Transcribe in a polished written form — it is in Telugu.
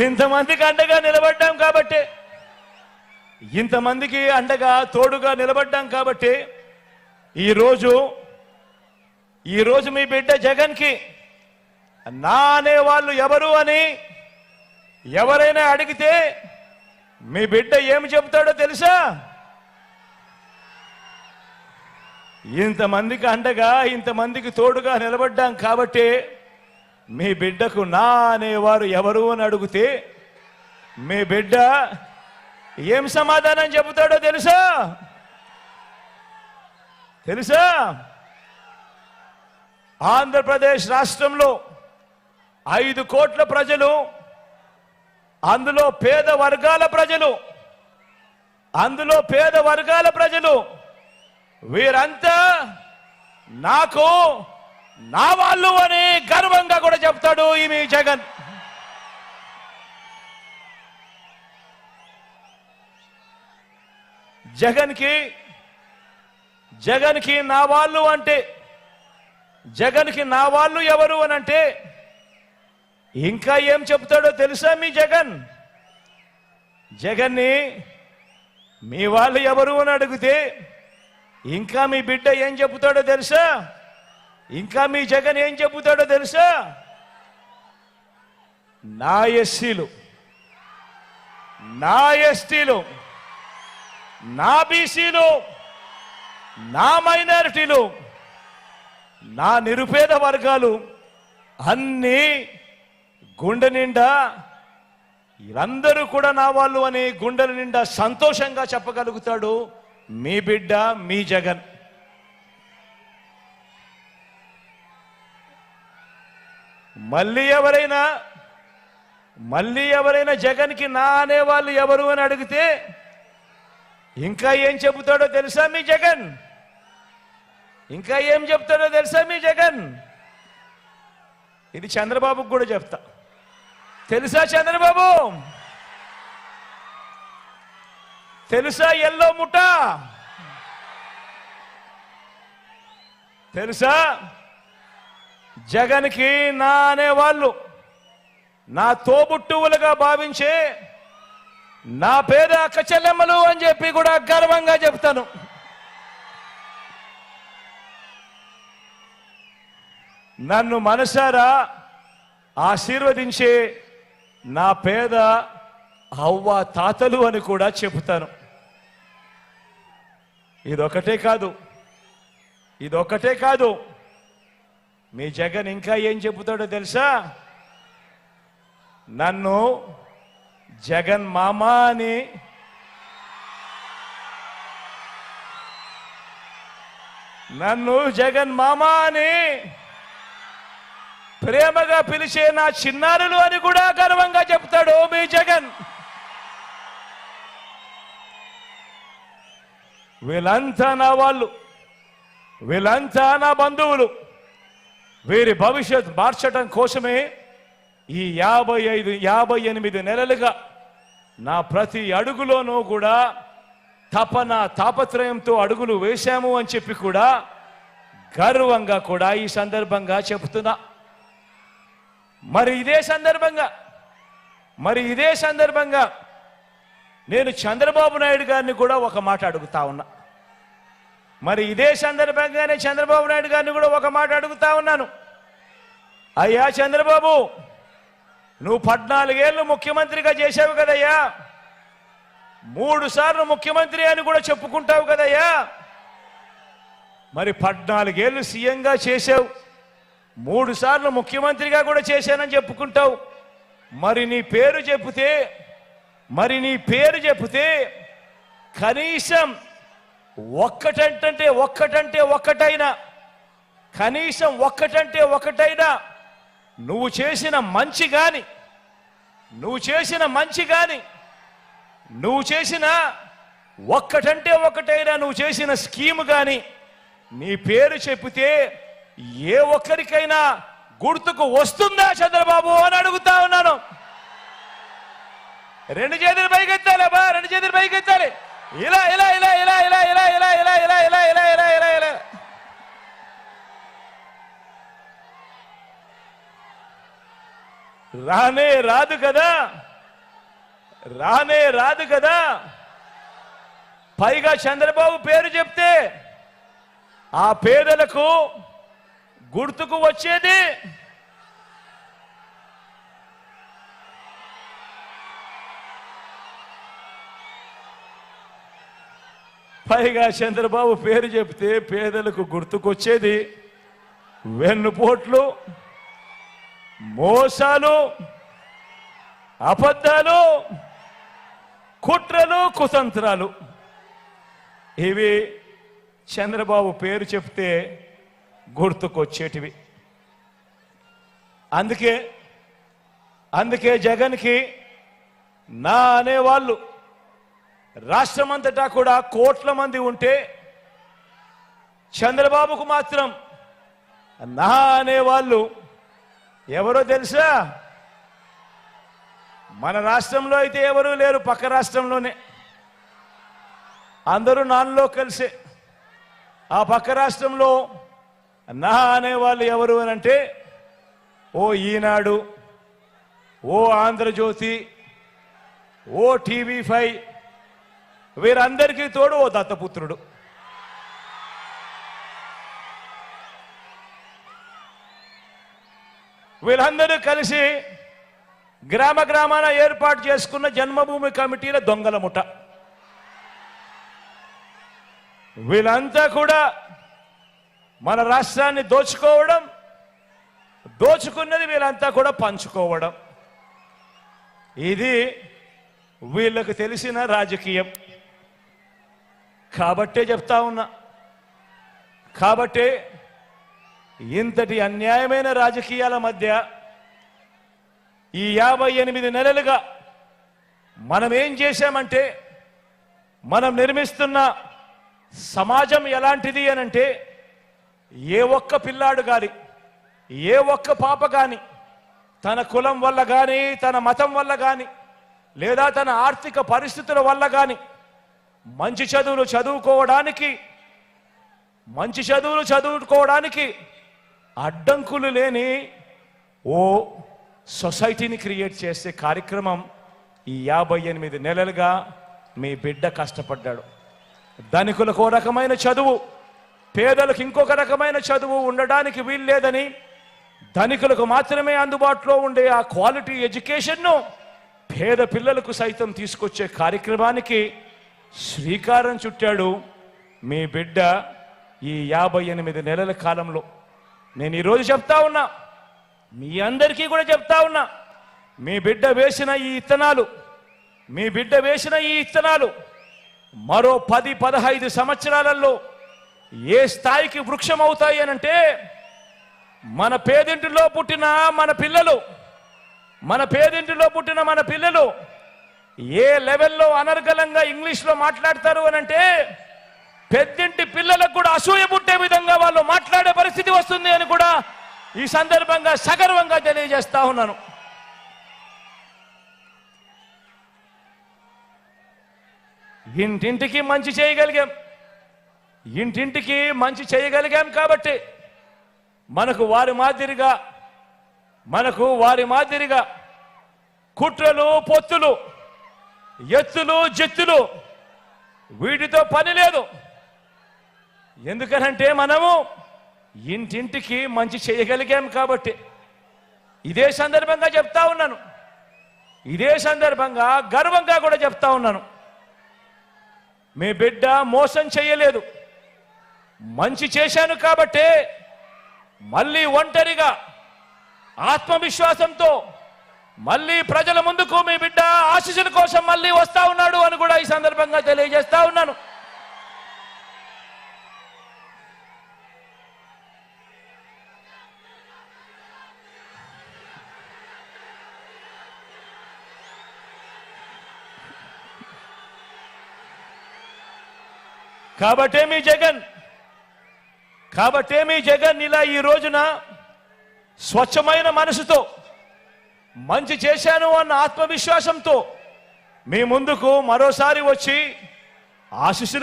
ఇంతమందికి అండగా నిలబడ్డాం కాబట్టి, ఇంతమందికి అండగా తోడుగా నిలబడ్డాం కాబట్టి ఈరోజు మీ బిడ్డ జగన్కి నా అనే వాళ్ళు ఎవరు అని ఎవరైనా అడిగితే మీ బిడ్డ ఏమి చెబుతాడో తెలుసా? ఇంతమందికి అండగా ఇంతమందికి తోడుగా నిలబడ్డాం కాబట్టి మీ బిడ్డకు నా అనేవారు ఎవరు అని అడిగితే మీ బిడ్డ ఏం సమాధానం చెబుతాడో తెలుసా? ఆంధ్రప్రదేశ్ రాష్ట్రంలో 5 కోట్ల ప్రజలు, అందులో పేద వర్గాల ప్రజలు వీరంతా నాకు నా వాళ్ళు అని గర్వంగా కూడా చెప్తాడు ఈ మీ జగన్. జగన్కి నా వాళ్ళు అంటే, జగన్కి నా వాళ్ళు ఎవరు అని అంటే ఇంకా ఏం చెప్తాడో తెలుసా? మీ జగన్ని మీ వాళ్ళు ఎవరు అని అడిగితే ఇంకా మీ బిడ్డ ఏం చెబుతాడో తెలుసా? ఇంకా మీ జగన్ ఏం చెబుతాడో తెలుసా? నా ఎస్సీలు, నా ఎస్టీలు, నా బీసీలు, నా మైనారిటీలు, నా నిరుపేద వర్గాలు అన్నీ గుండె నిండా వీరందరూ కూడా నా వాళ్ళు అని గుండెల నిండా సంతోషంగా చెప్పగలుగుతాడు మీ బిడ్డ, మీ జగన్. మళ్ళీ ఎవరైనా జగన్కి నా అనేవాళ్ళు ఎవరు అని అడిగితే ఇంకా ఏం చెబుతాడో తెలుసా? మీ జగన్ ఇంకా ఏం చెప్తాడో తెలుసా? మీ జగన్ ఇది చంద్రబాబుకు కూడా చెప్తా. తెలుసా చంద్రబాబు? తెలుసా ఎల్లో ముఠ? తెలుసా? జగన్కి నా అనేవాళ్ళు నా తోబుట్టువులుగా భావించే నా పేద అక్క చెల్లెమ్మలు అని చెప్పి కూడా గర్వంగా చెప్తాను. నన్ను మనసారా ఆశీర్వదించే నా పేద అవ్వ తాతలు అని కూడా చెబుతాను. ఇదొకటే కాదు, మీ జగన్ ఇంకా ఏం చెబుతాడో తెలుసా? నన్ను జగన్ మామా అని, ప్రేమగా పిలిచే నా చిన్నారులు అని కూడా గర్వంగా చెప్తాడు మీ జగన్. వీళ్ళంతా నా వాళ్ళు, వీళ్ళంతా నా బంధువులు. వీరి భవిష్యత్ మార్చడం కోసమే ఈ 58 నెలలుగా నా ప్రతి అడుగులోనూ కూడా తాపత్రయంతో అడుగులు వేశాము అని చెప్పి కూడా గర్వంగా కూడా ఈ సందర్భంగా చెబుతున్నా. మరి ఇదే సందర్భంగా నేను చంద్రబాబు నాయుడు గారిని కూడా ఒక మాట అడుగుతా ఉన్నా. ఇదే సందర్భంగానే చంద్రబాబు నాయుడు గారిని కూడా ఒక మాట అడుగుతా ఉన్నాను. అయ్యా చంద్రబాబు, నువ్వు 14 ఏళ్ళు ముఖ్యమంత్రిగా చేశావు కదయ్యా, 3 సార్లు ముఖ్యమంత్రి అని కూడా చెప్పుకుంటావు కదయ్యా. 14 ఏళ్ళు సీఎంగా చేశావు, 3 సార్లు ముఖ్యమంత్రిగా కూడా చేశానని చెప్పుకుంటావు. నీ పేరు చెబితే కనీసం ఒక్కటంటే ఒక్కటైనా, కనీసం ఒక్కటంటే ఒక్కటైనా నువ్వు చేసిన మంచి కానీ, నువ్వు చేసిన ఒక్కటంటే ఒక్కటైనా నువ్వు చేసిన స్కీమ్ కానీ నీ పేరు చెబితే ఏ ఒక్కరికైనా గుర్తుకు వస్తుందా చంద్రబాబు అని అడుగుతా ఉన్నాను. 2 చేతులు పైకెత్తాలి బా, 2 చేతులు పైకెత్తాలి. ఇలా ఇలా ఇలా ఇలా ఇలా ఇలా ఇలా ఇలా ఇలా ఇలా ఇలా ఇలా ఇలా ఇలా. రానే రాదు కదా, రానే రాదు కదా. పైగా చంద్రబాబు పేరు చెప్తే ఆ పేదలకు గుర్తుకు వచ్చేది చంద్రబాబు పేరు చెప్తే పేదలకు గుర్తుకొచ్చేది వెన్నుపోట్లు, మోసాలు, అబద్ధాలు, కుట్రలు, కుతంత్రాలు. ఇవి చంద్రబాబు పేరు చెప్తే గుర్తుకొచ్చేటివి. అందుకే జగన్కి నా అనేవాళ్ళు రాష్ట్రమంతటా కూడా కోట్ల మంది ఉంటే చంద్రబాబుకు మాత్రం నా అనేవాళ్ళు ఎవరో తెలుసా? మన రాష్ట్రంలో అయితే ఎవరూ లేరు, పక్క రాష్ట్రంలోనే అందరూ నాన్నలో కలిసే. ఆ పక్క రాష్ట్రంలో నా అనేవాళ్ళు ఎవరు అని అంటే ఓ ఈనాడు, ఓ ఆంధ్రజ్యోతి, ఓ TV5, వీరందరికీ తోడు ఓ దత్తపుత్రుడు. వీళ్ళందరూ కలిసి గ్రామ గ్రామాన ఏర్పాటు చేసుకున్న జన్మభూమి కమిటీల దొంగల ముఠ. వీళ్ళంతా కూడా మన రాష్ట్రాన్ని దోచుకోవడం, దోచుకున్నది వీళ్ళంతా కూడా పంచుకోవడం. ఇది వీళ్ళకు తెలిసిన రాజకీయం. కాబట్టే చెప్తా ఉన్నా, కాబట్టే ఇంతటి అన్యాయమైన రాజకీయాల మధ్య ఈ 58 నెలలుగా మనం ఏం చేశామంటే, మనం నిర్మిస్తున్న సమాజం ఎలాంటిది అనంటే, ఏ ఒక్క పిల్లాడు గాని, ఏ ఒక్క పాప గాని తన కులం వల్ల గాని, తన మతం వల్ల గాని, లేదా తన ఆర్థిక పరిస్థితుల వల్ల గాని మంచి చదువులు చదువుకోవడానికి అడ్డంకులు లేని ఓ సొసైటీని క్రియేట్ చేసే కార్యక్రమం ఈ 58 నెలలుగా మీ బిడ్డ కష్టపడ్డాడు. ధనికులకు ఓ రకమైన చదువు, పేదలకు ఇంకొక రకమైన చదువు ఉండడానికి వీల్లేదని, ధనికులకు మాత్రమే అందుబాటులో ఉండే ఆ క్వాలిటీ ఎడ్యుకేషన్ను పేద పిల్లలకు సైతం తీసుకొచ్చే కార్యక్రమానికి శ్రీకారం చుట్టాడు మీ బిడ్డ ఈ 58 నెలల కాలంలో. నేను ఈరోజు చెప్తా ఉన్నా, మీ అందరికీ కూడా చెప్తా ఉన్నా, మీ బిడ్డ వేసిన ఈ ఇత్తనాలు మరో 10-15 సంవత్సరాలలో ఏ స్థాయికి వృక్షం అవుతాయి అనంటే, మన పేదింటిలో పుట్టిన మన పిల్లలు ఏ లెవెల్లో అనర్గళంగా ఇంగ్లీష్లో మాట్లాడతారు అనంటే, పెద్దింటి పిల్లలకు కూడా అసూయ పుట్టే విధంగా వాళ్ళు మాట్లాడే పరిస్థితి వస్తుంది అని కూడా ఈ సందర్భంగా సగర్వంగా తెలియజేస్తా ఉన్నాను. ఇంటింటికి మంచి చేయగలిగాం కాబట్టి మనకు వారి మాదిరిగా కుట్రలు, పొత్తులు, ఎత్తులు, జెత్తులు వీటితో పని లేదు. ఎందుకనంటే మనము ఇంటింటికి మంచి చేయగలిగాం కాబట్టి. ఇదే సందర్భంగా చెప్తా ఉన్నాను, ఇదే సందర్భంగా గర్వంగా కూడా చెప్తా ఉన్నాను, మీ బిడ్డ మోసం చేయలేదు, మంచి చేశాను కాబట్టే మళ్ళీ ఒంటరిగా ఆత్మవిశ్వాసంతో మళ్ళీ ప్రజల ముందుకు మీ బిడ్డ ఆశీస్సుల కోసం మళ్ళీ వస్తా ఉన్నాడు అని కూడా ఈ సందర్భంగా తెలియజేస్తా ఉన్నాను. కాబట్టే మీ జగన్ ఇలా ఈ రోజున స్వచ్ఛమైన మనసుతో మంచి చేశాను అన్న ఆత్మవిశ్వాసంతో మీ ముందుకు మరోసారి వచ్చి ఆశీస్సులు